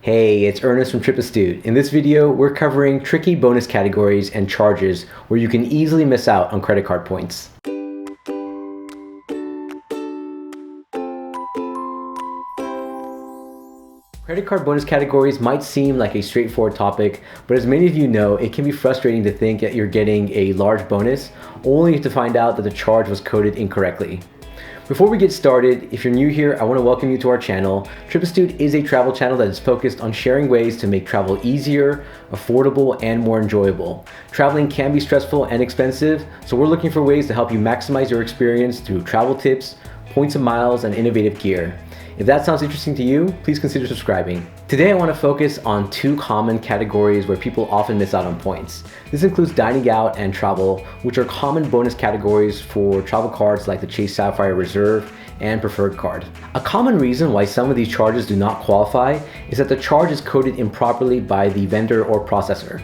Hey, it's Ernest from TripAstute. In this video, we're covering tricky bonus categories and charges where you can easily miss out on credit card points. Credit card bonus categories might seem like a straightforward topic, but as many of you know, it can be frustrating to think that you're getting a large bonus only to find out that the charge was coded incorrectly. Before we get started, if you're new here, I want to welcome you to our channel. TripAstute is a travel channel that is focused on sharing ways to make travel easier, affordable, and more enjoyable. Traveling can be stressful and expensive, so we're looking for ways to help you maximize your experience through travel tips, points and miles, and innovative gear. If that sounds interesting to you, please consider subscribing. Today I want to focus on two common categories where people often miss out on points. This includes dining out and travel, which are common bonus categories for travel cards like the Chase Sapphire Reserve and Preferred card. A common reason why some of these charges do not qualify is that the charge is coded improperly by the vendor or processor.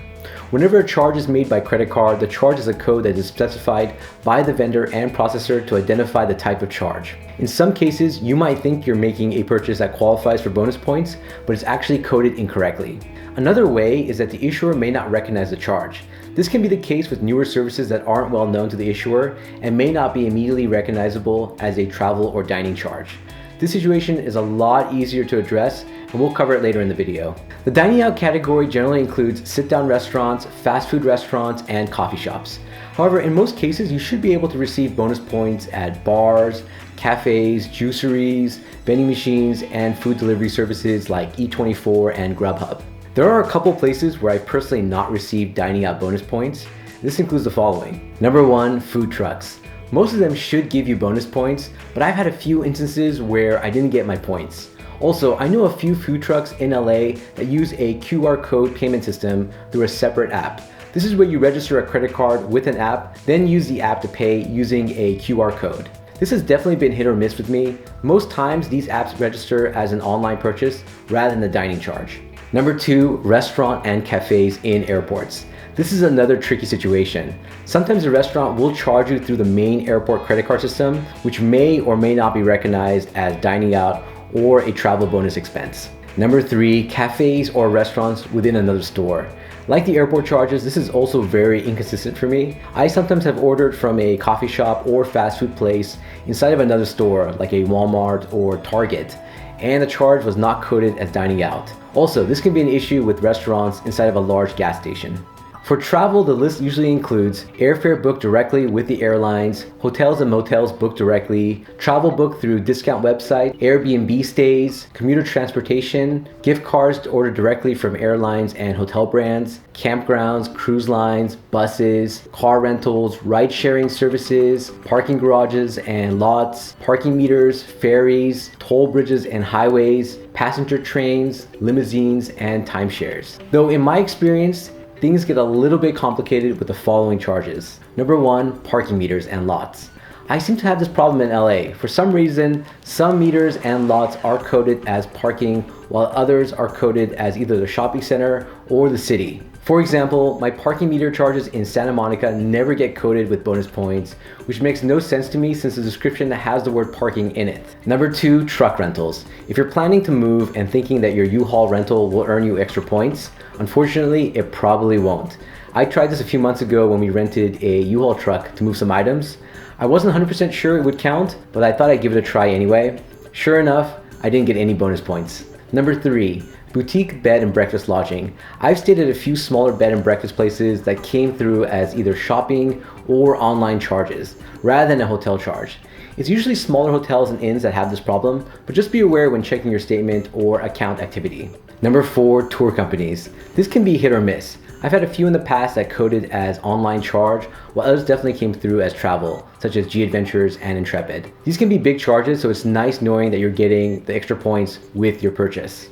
Whenever a charge is made by credit card, the charge is a code that is specified by the vendor and processor to identify the type of charge. In some cases, you might think you're making a purchase that qualifies for bonus points, but it's actually coded incorrectly. Another way is that the issuer may not recognize the charge. This can be the case with newer services that aren't well known to the issuer and may not be immediately recognizable as a travel or dining charge. This situation is a lot easier to address, and we'll cover it later in the video. The dining out category generally includes sit-down restaurants, fast food restaurants, and coffee shops. However, in most cases, you should be able to receive bonus points at bars, cafes, juiceries, vending machines, and food delivery services like Eat24 and Grubhub. There are a couple places where I personally not received dining out bonus points. This includes the following. Number one, food trucks. Most of them should give you bonus points, but I've had a few instances where I didn't get my points. Also, I know a few food trucks in LA that use a QR code payment system through a separate app. This is where you register a credit card with an app, then use the app to pay using a QR code. This has definitely been hit or miss with me. Most times these apps register as an online purchase rather than the dining charge. Number two, restaurant and cafes in airports. This is another tricky situation. Sometimes a restaurant will charge you through the main airport credit card system, which may or may not be recognized as dining out or a travel bonus expense. Number three, cafes or restaurants within another store. Like the airport charges, this is also very inconsistent for me. I sometimes have ordered from a coffee shop or fast food place inside of another store like a Walmart or Target, and the charge was not coded as dining out. Also, this can be an issue with restaurants inside of a large gas station. For travel, the list usually includes airfare booked directly with the airlines, hotels and motels booked directly, travel booked through discount website, Airbnb stays, commuter transportation, gift cards to order directly from airlines and hotel brands, campgrounds, cruise lines, buses, car rentals, ride-sharing services, parking garages and lots, parking meters, ferries, toll bridges and highways, passenger trains, limousines, and timeshares. Though in my experience, things get a little bit complicated with the following charges. Number one, parking meters and lots. I seem to have this problem in LA. For some reason, some meters and lots are coded as parking while others are coded as either the shopping center or the city. For example, my parking meter charges in Santa Monica never get coded with bonus points, which makes no sense to me since the description has the word parking in it. Number two, truck rentals. If you're planning to move and thinking that your U-Haul rental will earn you extra points, unfortunately, it probably won't. I tried this a few months ago when we rented a U-Haul truck to move some items. I wasn't 100% sure it would count, but I thought I'd give it a try anyway. Sure enough, I didn't get any bonus points. Number three, boutique bed and breakfast lodging. I've stayed at a few smaller bed and breakfast places that came through as either shopping or online charges, rather than a hotel charge. It's usually smaller hotels and inns that have this problem, but just be aware when checking your statement or account activity. Number four, tour companies. This can be hit or miss. I've had a few in the past that coded as online charge, while others definitely came through as travel, such as G Adventures and Intrepid. These can be big charges, so it's nice knowing that you're getting the extra points with your purchase.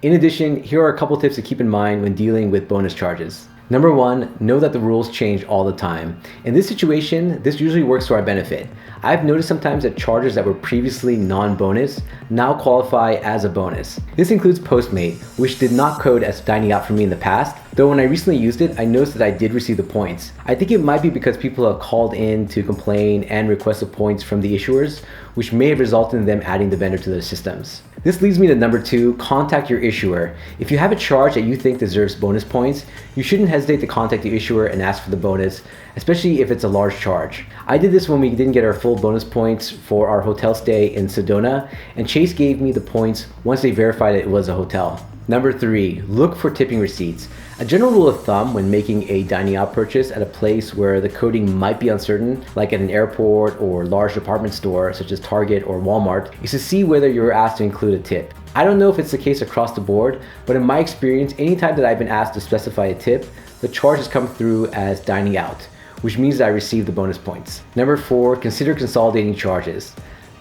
In addition, here are a couple tips to keep in mind when dealing with bonus charges. Number one, know that the rules change all the time. In this situation, this usually works to our benefit. I've noticed sometimes that charges that were previously non-bonus now qualify as a bonus. This includes Postmate, which did not code as dining out for me in the past, Though when I recently used it, I noticed that I did receive the points. I think it might be because people have called in to complain and requested points from the issuers, which may have resulted in them adding the vendor to their systems. This leads me to number 2, contact your issuer. If you have a charge that you think deserves bonus points, you shouldn't hesitate to contact the issuer and ask for the bonus, especially if it's a large charge. I did this when we didn't get our full bonus points for our hotel stay in Sedona, and Chase gave me the points once they verified that it was a hotel. Number 3, look for tipping receipts. A general rule of thumb when making a dining out purchase at a place where the coding might be uncertain, like at an airport or large department store such as Target or Walmart, is to see whether you're asked to include a tip. I don't know if it's the case across the board, but in my experience, anytime that I've been asked to specify a tip, the charge has come through as dining out, which means that I received the bonus points. Number 4, consider consolidating charges.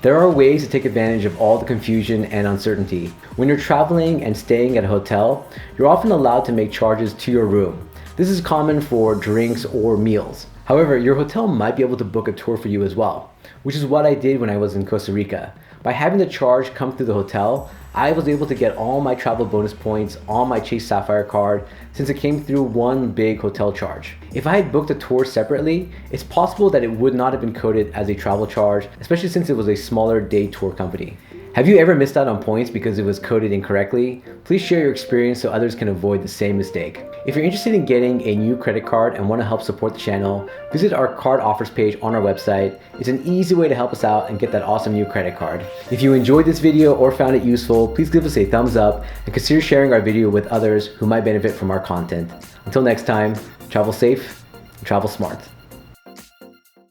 There are ways to take advantage of all the confusion and uncertainty. When you're traveling and staying at a hotel, you're often allowed to make charges to your room. This is common for drinks or meals. However, your hotel might be able to book a tour for you as well, which is what I did when I was in Costa Rica. By having the charge come through the hotel, I was able to get all my travel bonus points on my Chase Sapphire card since it came through one big hotel charge. If I had booked a tour separately, it's possible that it would not have been coded as a travel charge, especially since it was a smaller day tour company. Have you ever missed out on points because it was coded incorrectly? Please share your experience so others can avoid the same mistake. If you're interested in getting a new credit card and want to help support the channel, visit our card offers page on our website. It's an easy way to help us out and get that awesome new credit card. If you enjoyed this video or found it useful, please give us a thumbs up and consider sharing our video with others who might benefit from our content. Until next time, travel safe and travel smart.